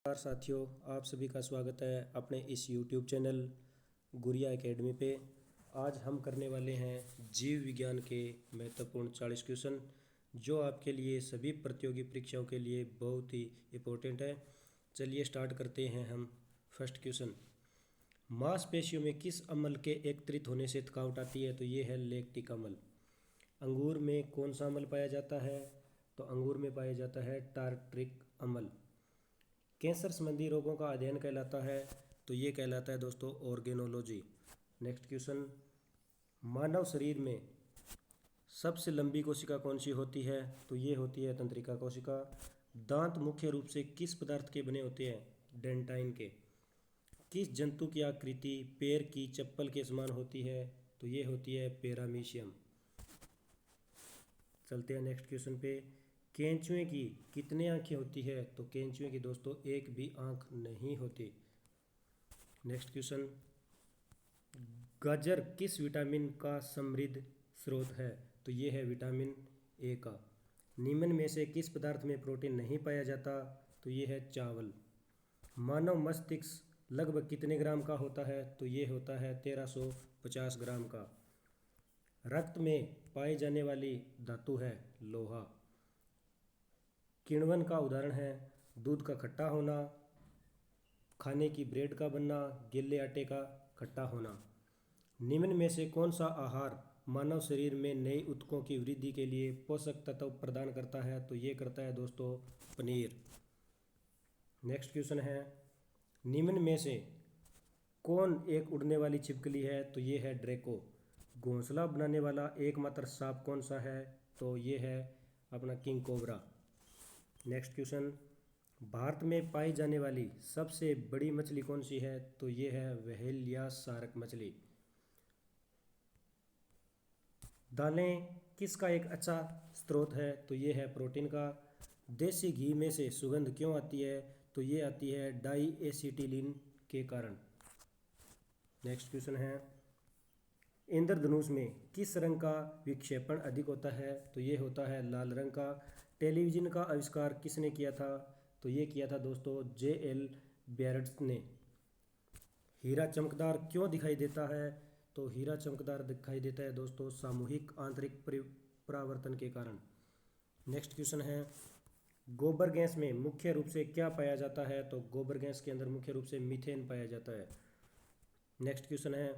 नमस्कार साथियों, आप सभी का स्वागत है अपने इस YouTube चैनल गुड़िया एकेडमी पे। आज हम करने वाले हैं जीव विज्ञान के महत्वपूर्ण 40 क्वेश्चन जो आपके लिए सभी प्रतियोगी परीक्षाओं के लिए बहुत ही इम्पोर्टेंट है। चलिए स्टार्ट करते हैं हम। फर्स्ट क्वेश्चन, मांसपेशियों में किस अम्ल के एकत्रित होने से थकावट आती है? तो ये है लैक्टिक अम्ल। अंगूर में कौन सा अम्ल पाया जाता है? तो अंगूर में पाया जाता है टार्ट्रिक अम्ल। कैंसर संबंधी रोगों का अध्ययन कहलाता है? तो ये कहलाता है दोस्तों ऑर्गेनोलॉजी। नेक्स्ट क्वेश्चन, मानव शरीर में सबसे लंबी कोशिका कौन सी होती है? तो ये होती है तंत्रिका कोशिका। दांत मुख्य रूप से किस पदार्थ के बने होते हैं? डेंटाइन के। किस जंतु की आकृति पैर की चप्पल के समान होती है? तो ये होती है पैरामीशियम। चलते हैं नेक्स्ट क्वेश्चन पे। केंचुए की कितनी आंखें होती है? तो केंचुए की दोस्तों एक भी आंख नहीं होती। नेक्स्ट क्वेश्चन, गाजर किस विटामिन का समृद्ध स्रोत है? तो ये है विटामिन ए का। निम्न में से किस पदार्थ में प्रोटीन नहीं पाया जाता? तो ये है चावल। मानव मस्तिष्क लगभग कितने ग्राम का होता है? तो ये होता है 1350 ग्राम का। रक्त में पाई जाने वाली धातु है लोहा। किण्वन का उदाहरण है दूध का खट्टा होना, खाने की ब्रेड का बनना, गीले आटे का खट्टा होना। निम्न में से कौन सा आहार मानव शरीर में नई ऊतकों की वृद्धि के लिए पोषक तत्व प्रदान करता है? तो ये करता है दोस्तों पनीर। नेक्स्ट क्वेश्चन है, निम्न में से कौन एक उड़ने वाली छिपकली है? तो ये है ड्रैको। घोंसला बनाने वाला एकमात्र सांप कौन सा है? तो ये है अपना king cobra. Next question, Bharat में पाई जाने वाली सबसे बड़ी मछली कौन सी है? तो ये है व्हेल या शार्क मछली। दालें किसका एक अच्छा स्रोत है? तो ये है प्रोटीन का। देसी घी में से सुगंध क्यों आती है? तो ये आती है डाई एसिटिलीन के कारण। नेक्स्ट क्वेश्चन है, इंद्रधनुष में किस रंग का विक्षेपण अधिक होता है? तो ये होता है लाल रंग का। टेलीविजन का आविष्कार किसने किया था? तो ये किया था दोस्तों J.L. बेयर्ड्स ने। हीरा चमकदार क्यों दिखाई देता है? तो हीरा चमकदार दिखाई देता है दोस्तों सामूहिक आंतरिक परावर्तन के कारण। नेक्स्ट क्वेश्चन है, गोबर गैस में मुख्य रूप से क्या पाया जाता है? तो गोबर गैस के अंदर मुख्य रूप से मीथेन पाया जाता है। नेक्स्ट क्वेश्चन है,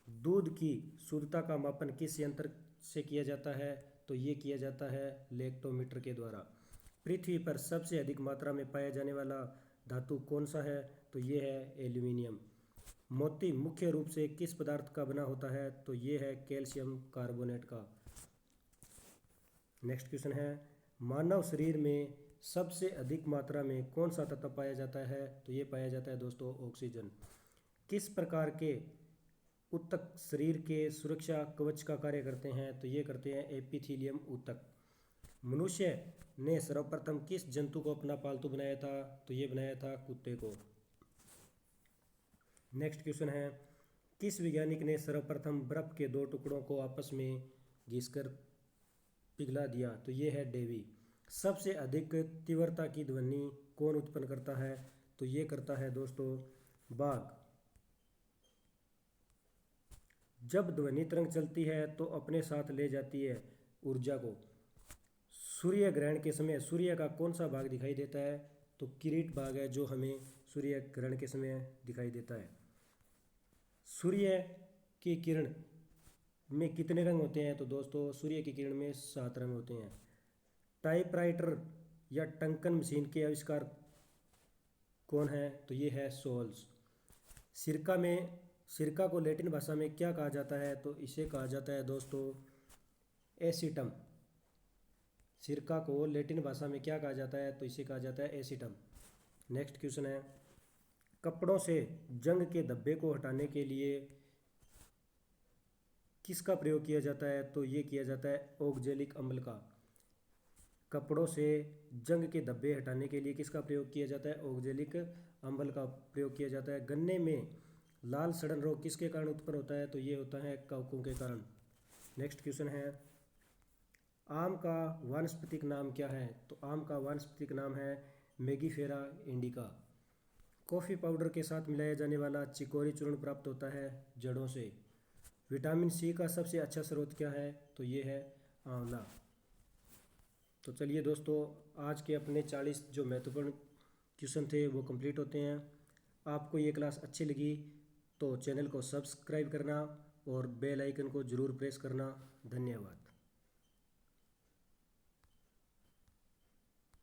दूध की शुद्धता का मापन किस यंत्र से किया जाता है? तो ये किया जाता है लैक्टोमीटर के द्वारा। पृथ्वी पर सबसे अधिक मात्रा में पाया जाने वाला धातु कौन सा है? तो ये है एल्यूमिनियम। मोती मुख्य रूप से किस पदार्थ का बना होता है? तो ये है कैल्शियम कार्बोनेट का। नेक्स्ट क्वेश्चन है, मानव शरीर में सबसे अधिक मात्रा में कौन सा तत्व पाया जाता है? तो ये पाया जाता है दोस्तों ऑक्सीजन। किस प्रकार के ऊतक शरीर के सुरक्षा कवच का कार्य करते हैं? तो ये करते हैं एपिथेलियम ऊतक। मनुष्य ने सर्वप्रथम किस जंतु को अपना पालतू बनाया था? तो ये बनाया था कुत्ते को। नेक्स्ट क्वेश्चन है, किस वैज्ञानिक ने सर्वप्रथम बर्फ के दो टुकड़ों को आपस में घिसकर पिघला दिया? तो ये है डेवी। सबसे अधिक तीव्रता की ध्वनि कौन उत्पन्न करता है? तो ये करता है दोस्तों बाघ। जब ध्वनि तरंग चलती है तो अपने साथ ले जाती है ऊर्जा को। सूर्य ग्रहण के समय सूर्य का कौन सा भाग दिखाई देता है? तो किरीट भाग है जो हमें सूर्य ग्रहण के समय दिखाई देता है। सूर्य की किरण में कितने रंग होते हैं? तो दोस्तों सूर्य की किरण में 7 रंग होते हैं। टाइपराइटर या टंकन मशीन के आविष्कार कौन है? तो ये है सोल्स। सिरका को लैटिन भाषा में क्या कहा जाता है? तो इसे कहा जाता है दोस्तों एसिटम। सिरका को लैटिन भाषा में क्या कहा जाता है? तो इसे कहा जाता है एसिटम। नेक्स्ट क्वेश्चन है, कपड़ों से जंग के धब्बे को हटाने के लिए किसका प्रयोग किया जाता है? तो ये किया जाता है ऑक्जेलिक अम्ल का। कपड़ों से जंग के धब्बे हटाने के लिए किसका प्रयोग किया जाता है? ऑक्जेलिक अम्ल का प्रयोग किया जाता है। गन्ने में लाल सड़न रोग किसके कारण उत्पन्न होता है? तो ये होता है कवकों के कारण। नेक्स्ट क्वेश्चन है, आम का वानस्पतिक नाम क्या है? तो आम का वानस्पतिक नाम है मैगीफेरा इंडिका। कॉफ़ी पाउडर के साथ मिलाया जाने वाला चिकोरी चूर्ण प्राप्त होता है जड़ों से। विटामिन सी का सबसे अच्छा स्रोत क्या है? तो ये है आंवला। तो चलिए दोस्तों, आज के अपने 40 जो महत्वपूर्ण क्वेश्चन थे वो कंप्लीट होते हैं। आपको ये क्लास अच्छी लगी तो चैनल को सब्सक्राइब करना और बेल आइकन को ज़रूर प्रेस करना। धन्यवाद।